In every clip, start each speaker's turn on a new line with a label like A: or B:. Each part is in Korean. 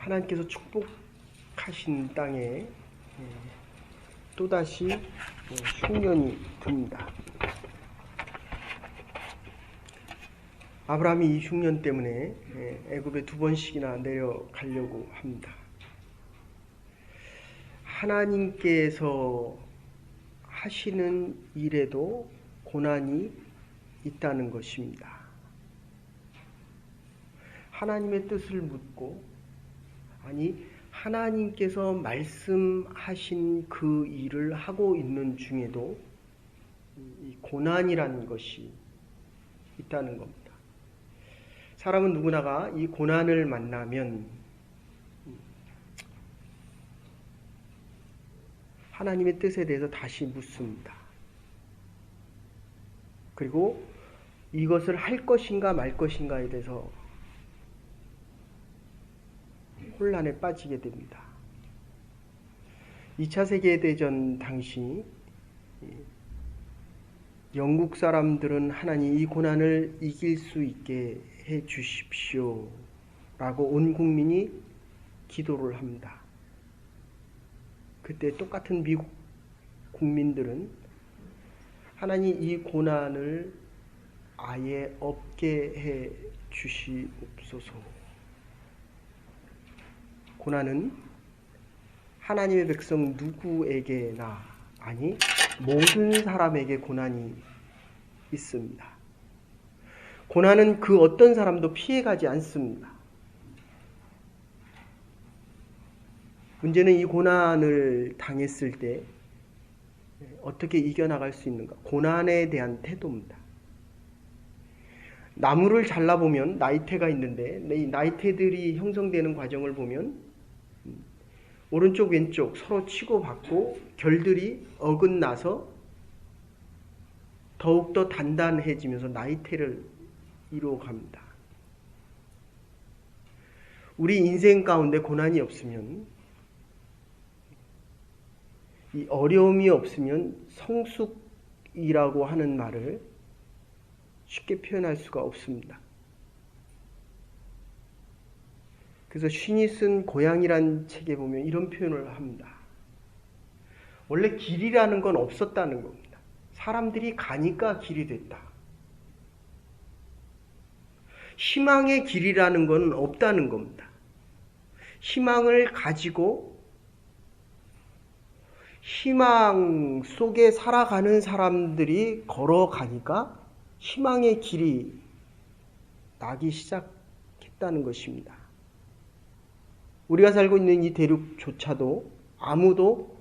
A: 하나님께서 축복하신 땅에 또다시 흉년이 듭니다. 아브라함이 이 흉년 때문에 애굽에 2번씩이나 내려가려고 합니다. 하나님께서 하시는 일에도 고난이 있다는 것입니다. 하나님의 뜻을 묻고, 아니 하나님께서 말씀하신 그 일을 하고 있는 중에도 이 고난이라는 것이 있다는 겁니다. 사람은 누구나가 이 고난을 만나면 하나님의 뜻에 대해서 다시 묻습니다. 그리고 이것을 할 것인가 말 것인가에 대해서 혼란에 빠지게 됩니다. 2차 세계대전 당시 영국 사람들은 하나님 이 고난을 이길 수 있게 해 주십시오 라고 온 국민이 기도를 합니다. 그때 똑같은 미국 국민들은 하나님 이 고난을 아예 없게 해 주시옵소서. 고난은 하나님의 백성 누구에게나, 아니 모든 사람에게 고난이 있습니다. 고난은 그 어떤 사람도 피해가지 않습니다. 문제는 이 고난을 당했을 때 어떻게 이겨나갈 수 있는가? 고난에 대한 태도입니다. 나무를 잘라보면 나이테가 있는데 이 나이테들이 형성되는 과정을 보면 오른쪽 왼쪽 서로 치고받고 결들이 어긋나서 더욱더 단단해지면서 나이테를 이루어갑니다. 우리 인생 가운데 고난이 없으면, 이 어려움이 없으면 성숙이라고 하는 말을 쉽게 표현할 수가 없습니다. 그래서 신이 쓴 고향이란 책에 보면 이런 표현을 합니다. 원래 길이라는 건 없었다는 겁니다. 사람들이 가니까 길이 됐다. 희망의 길이라는 건 없다는 겁니다. 희망을 가지고 희망 속에 살아가는 사람들이 걸어가니까 희망의 길이 나기 시작했다는 것입니다. 우리가 살고 있는 이 대륙조차도 아무도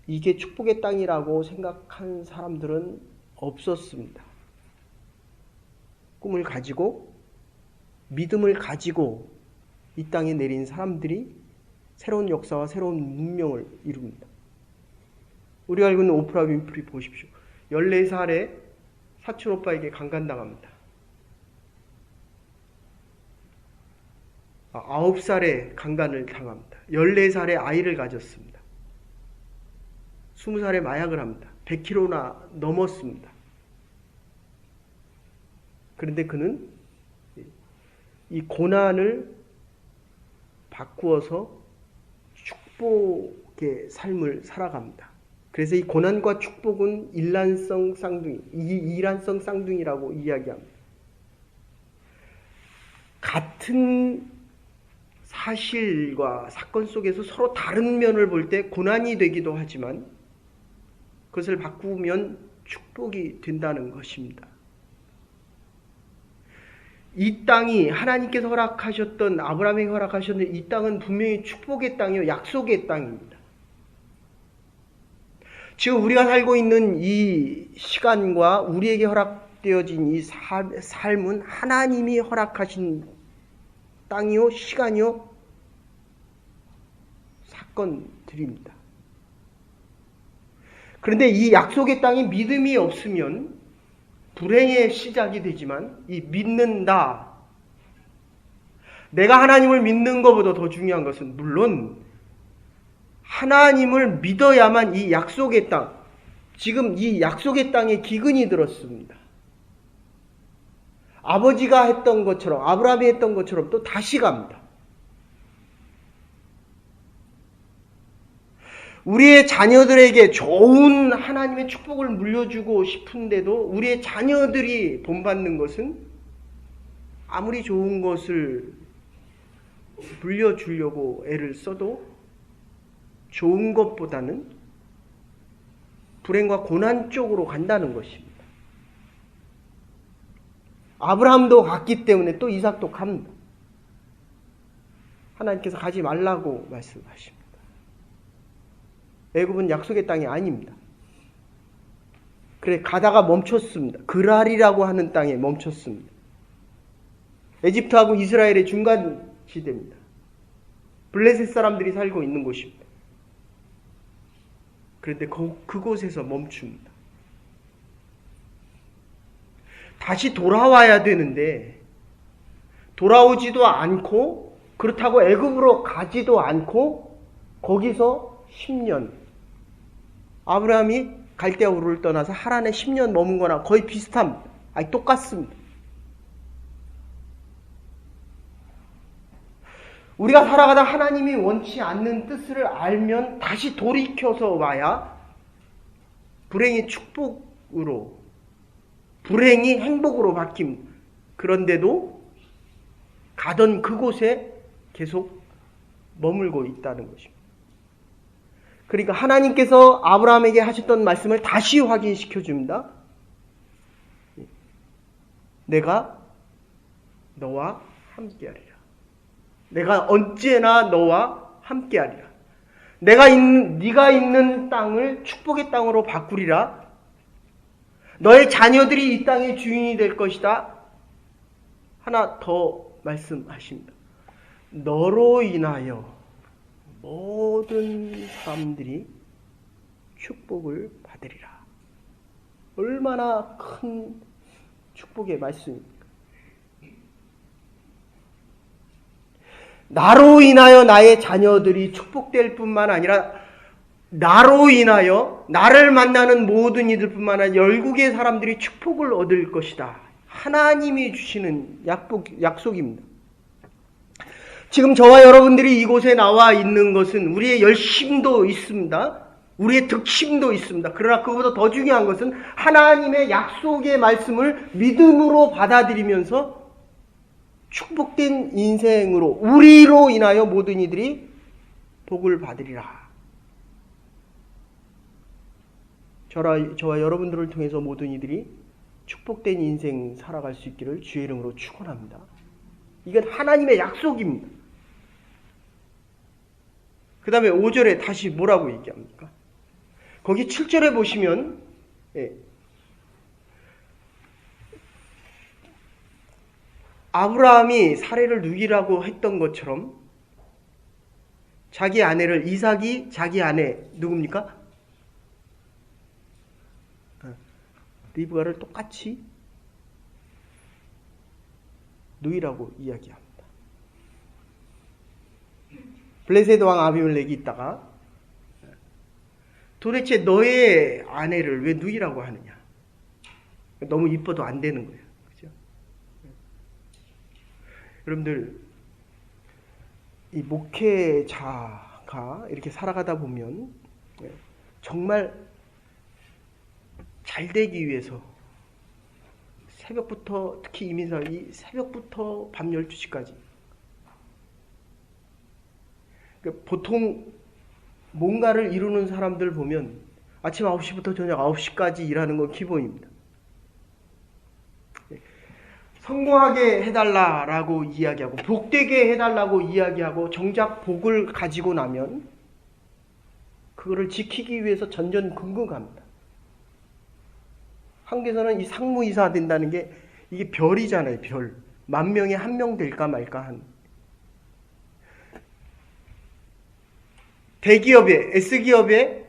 A: 이게 축복의 땅이라고 생각한 사람들은 없었습니다. 꿈을 가지고 믿음을 가지고 이 땅에 내린 사람들이 새로운 역사와 새로운 문명을 이룹니다. 우리가 알고 있는 오프라 윈프리 보십시오. 14살에 사촌 오빠에게 강간당합니다. 9살에 강간을 당합니다. 14살에 아이를 가졌습니다. 20살에 마약을 합니다. 100kg나 넘었습니다. 그런데 그는 이 고난을 바꾸어서 축복의 삶을 살아갑니다. 그래서 이 고난과 축복은 일란성 쌍둥이, 이란성 쌍둥이라고 이야기합니다. 같은 사실과 사건 속에서 서로 다른 면을 볼 때 고난이 되기도 하지만 그것을 바꾸면 축복이 된다는 것입니다. 이 땅이 하나님께서 허락하셨던, 아브라함에게 허락하셨던 이 땅은 분명히 축복의 땅이요, 약속의 땅입니다. 지금 우리가 살고 있는 이 시간과 우리에게 허락되어진 이 삶은 하나님이 허락하신 땅이요, 시간이요, 사건들입니다. 그런데 이 약속의 땅이 믿음이 없으면 불행의 시작이 되지만, 이 믿는다, 내가 하나님을 믿는 것보다 더 중요한 것은 물론 하나님을 믿어야만 이 약속의 땅, 지금 이 약속의 땅에 기근이 들었습니다. 아버지가 했던 것처럼, 아브라함이 했던 것처럼 또 다시 갑니다. 우리의 자녀들에게 좋은 하나님의 축복을 물려주고 싶은데도 우리의 자녀들이 본받는 것은 아무리 좋은 것을 물려주려고 애를 써도 좋은 것보다는 불행과 고난 쪽으로 간다는 것입니다. 아브라함도 갔기 때문에 또 이삭도 갑니다. 하나님께서 가지 말라고 말씀하십니다. 애굽은 약속의 땅이 아닙니다. 그래 가다가 멈췄습니다. 그랄이라고 하는 땅에 멈췄습니다. 에집트하고 이스라엘의 중간 지대입니다. 블레셋 사람들이 살고 있는 곳입니다. 그런데 그곳에서 멈춥니다. 다시 돌아와야 되는데 돌아오지도 않고 그렇다고 애굽으로 가지도 않고 거기서 10년 아브라함이 갈대아 우르를 떠나서 하란에 10년 머문 거나 거의 비슷합니다. 아니 똑같습니다. 우리가 살아가다 하나님이 원치 않는 뜻을 알면 다시 돌이켜서 와야 불행이 축복으로 불행이 행복으로 바뀝니다. 그런데도 가던 그곳에 계속 머물고 있다는 것입니다. 그러니까 하나님께서 아브라함에게 하셨던 말씀을 다시 확인시켜 줍니다. 내가 너와 함께하리라. 내가 언제나 너와 함께하리라. 네가 있는 땅을 축복의 땅으로 바꾸리라. 너의 자녀들이 이 땅의 주인이 될 것이다. 하나 더 말씀하십니다. 너로 인하여 모든 사람들이 축복을 받으리라. 얼마나 큰 축복의 말씀입니까? 나로 인하여 나의 자녀들이 축복될 뿐만 아니라 나로 인하여 나를 만나는 모든 이들뿐만 아니라 열국의 사람들이 축복을 얻을 것이다. 하나님이 주시는 약속입니다. 지금 저와 여러분들이 이곳에 나와 있는 것은 우리의 열심도 있습니다. 우리의 득심도 있습니다. 그러나 그보다 더 중요한 것은 하나님의 약속의 말씀을 믿음으로 받아들이면서 축복된 인생으로 우리로 인하여 모든 이들이 복을 받으리라. 저와 여러분들을 통해서 모든 이들이 축복된 인생 살아갈 수 있기를 주의 이름으로 축원합니다. 이건 하나님의 약속입니다. 그 다음에 5절에 다시 뭐라고 얘기합니까? 거기 7절에 보시면 아브라함이 사례를 누이라고 했던 것처럼 자기 아내를 이삭이 자기 아내 누굽니까? 리브가를 똑같이 누이라고 이야기합니다. 블레셋 왕 아비멜렉이 있다가 도대체 너의 아내를 왜 누이라고 하느냐? 너무 이뻐도 안 되는 거예요. 그죠? 여러분들, 이 목회자가 이렇게 살아가다 보면 정말 잘 되기 위해서 새벽부터, 특히 이민사 이 새벽부터 밤 12시까지 보통 뭔가를 이루는 사람들 보면 아침 9시부터 저녁 9시까지 일하는 건 기본입니다. 성공하게 해달라고 이야기하고 복되게 해달라고 이야기하고 정작 복을 가지고 나면 그거를 지키기 위해서 전전긍긍합니다. 한국에서는 이 상무이사 된다는 게 이게 별이잖아요. 별. 10,000명에 1명 될까 말까 한. 대기업에, S기업에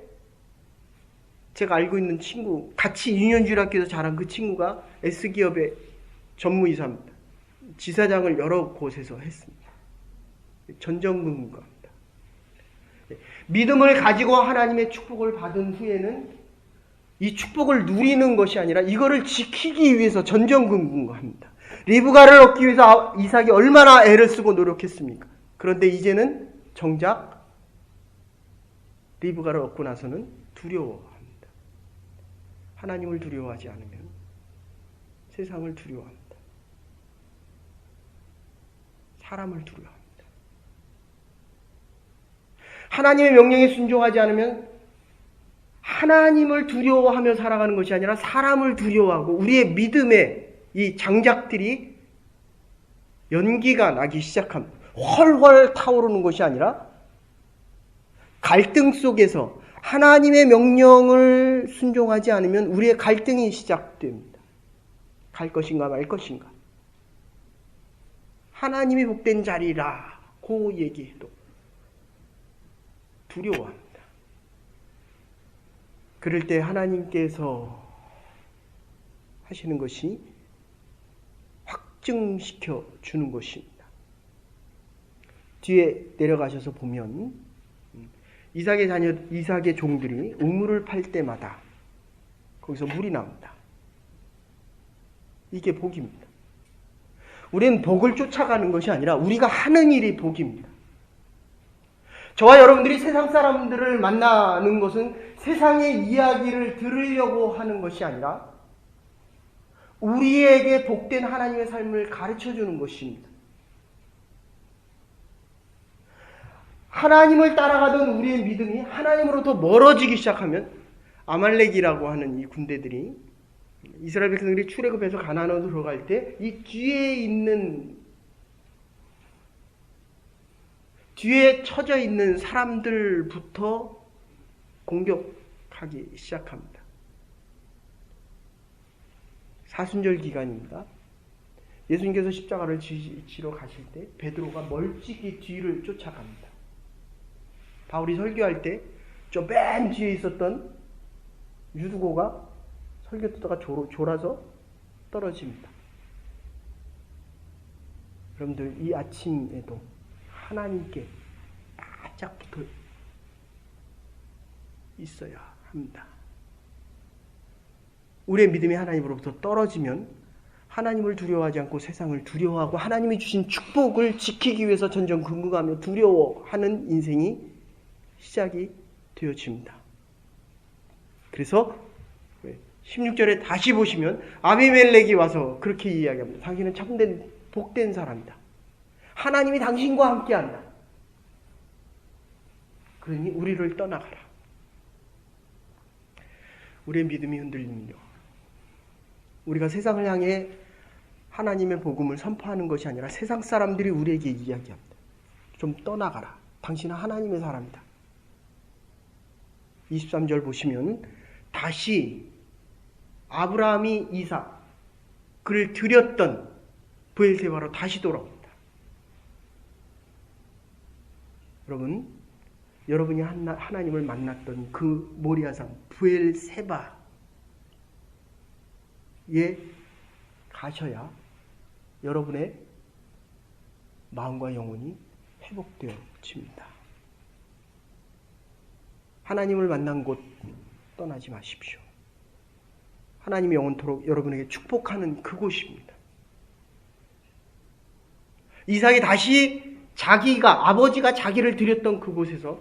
A: 제가 알고 있는 친구, 같이 유년주일학교에서 자란 그 친구가 S기업의 전무이사입니다. 지사장을 여러 곳에서 했습니다. 전전긍긍합니다. 믿음을 가지고 하나님의 축복을 받은 후에는 이 축복을 누리는 것이 아니라 이거를 지키기 위해서 전전긍긍합니다. 리브가를 얻기 위해서 이삭이 얼마나 애를 쓰고 노력했습니까? 그런데 이제는 정작 리브가를 얻고 나서는 두려워합니다. 하나님을 두려워하지 않으면 세상을 두려워합니다. 사람을 두려워합니다. 하나님의 명령에 순종하지 않으면 하나님을 두려워하며 살아가는 것이 아니라 사람을 두려워하고 우리의 믿음의 이 장작들이 연기가 나기 시작합니다. 훨훨 타오르는 것이 아니라 갈등 속에서 하나님의 명령을 순종하지 않으면 우리의 갈등이 시작됩니다. 갈 것인가 말 것인가. 하나님이 복된 자리라 고 얘기해도 두려워합니다. 그럴 때 하나님께서 하시는 것이 확증시켜 주는 것입니다. 뒤에 내려가셔서 보면 이삭의 종들이 우물을 팔 때마다 거기서 물이 나옵니다. 이게 복입니다. 우리는 복을 쫓아가는 것이 아니라 우리가 하는 일이 복입니다. 저와 여러분들이 세상 사람들을 만나는 것은 세상의 이야기를 들으려고 하는 것이 아니라 우리에게 복된 하나님의 삶을 가르쳐 주는 것입니다. 하나님을 따라가던 우리의 믿음이 하나님으로부터 멀어지기 시작하면 아말렉이라고 하는 이 군대들이 이스라엘 백성들이 출애굽해서 가나안으로 들어갈 때 이 뒤에 처져 있는 사람들부터 공격하기 시작합니다. 사순절 기간입니다. 예수님께서 십자가를 지러 가실 때 베드로가 멀찍이 뒤를 쫓아갑니다. 바울이 설교할 때 저 맨 뒤에 있었던 유두고가 설교 듣다가 졸아서 떨어집니다. 여러분들 이 아침에도 하나님께 바짝 붙어 있어야 합니다. 우리의 믿음이 하나님으로부터 떨어지면 하나님을 두려워하지 않고 세상을 두려워하고 하나님이 주신 축복을 지키기 위해서 전전긍긍하며 두려워하는 인생이 시작이 되어집니다. 그래서 16절에 다시 보시면 아비멜렉이 와서 그렇게 이야기합니다. 당신은 참된 복된 사람이다. 하나님이 당신과 함께한다. 그러니 우리를 떠나가라. 우리의 믿음이 흔들리면요, 우리가 세상을 향해 하나님의 복음을 선포하는 것이 아니라 세상 사람들이 우리에게 이야기합니다. 좀 떠나가라. 당신은 하나님의 사람이다. 23절 보시면 다시 아브라함이 이삭 그를 드렸던 브엘세바로 다시 돌아옵니다. 여러분이 하나님을 만났던 그 모리아산 브엘세바에 가셔야 여러분의 마음과 영혼이 회복되어집니다. 하나님을 만난 곳 떠나지 마십시오. 하나님이 영원토록 여러분에게 축복하는 그곳입니다. 이삭이 다시 아버지가 자기를 드렸던 그곳에서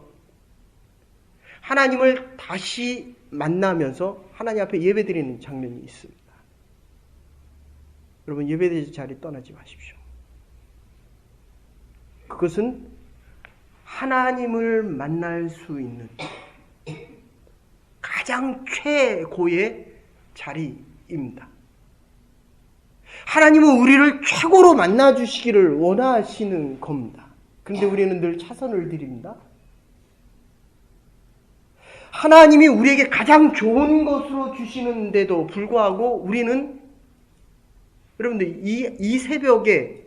A: 하나님을 다시 만나면서 하나님 앞에 예배드리는 장면이 있습니다. 여러분, 예배드릴 자리 떠나지 마십시오. 그것은 하나님을 만날 수 있는 가장 최고의 자리입니다. 하나님은 우리를 최고로 만나주시기를 원하시는 겁니다. 그런데 우리는 늘 차선을 드립니다. 하나님이 우리에게 가장 좋은 것으로 주시는데도 불구하고 우리는, 여러분들, 이 새벽에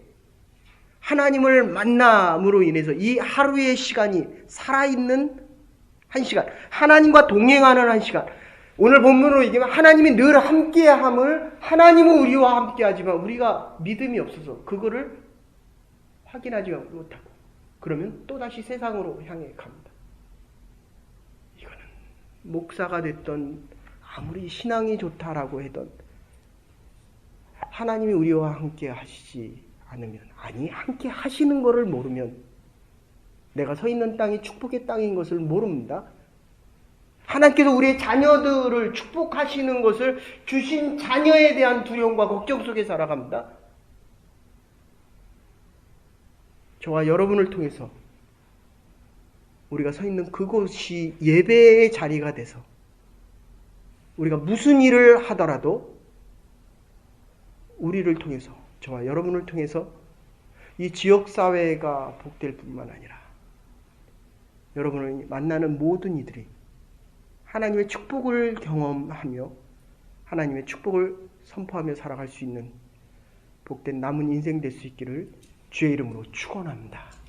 A: 하나님을 만남으로 인해서 이 하루의 시간이 살아있는 한 시간, 하나님과 동행하는 한 시간, 오늘 본문으로 얘기하면 하나님이 늘 함께함을, 하나님은 우리와 함께하지만 우리가 믿음이 없어서 그거를 확인하지 못하고 그러면 또다시 세상으로 향해 갑니다. 이거는 목사가 됐던, 아무리 신앙이 좋다라고 해도 하나님이 우리와 함께 하시지 않으면, 아니 함께 하시는 것을 모르면, 내가 서 있는 땅이 축복의 땅인 것을 모릅니다. 하나님께서 우리의 자녀들을 축복하시는 것을 주신 자녀에 대한 두려움과 걱정 속에 살아갑니다. 저와 여러분을 통해서 우리가 서 있는 그곳이 예배의 자리가 돼서 우리가 무슨 일을 하더라도 우리를 통해서, 저와 여러분을 통해서 이 지역사회가 복될 뿐만 아니라 여러분을 만나는 모든 이들이 하나님의 축복을 경험하며 하나님의 축복을 선포하며 살아갈 수 있는 복된 남은 인생 될 수 있기를 주의 이름으로 축원합니다.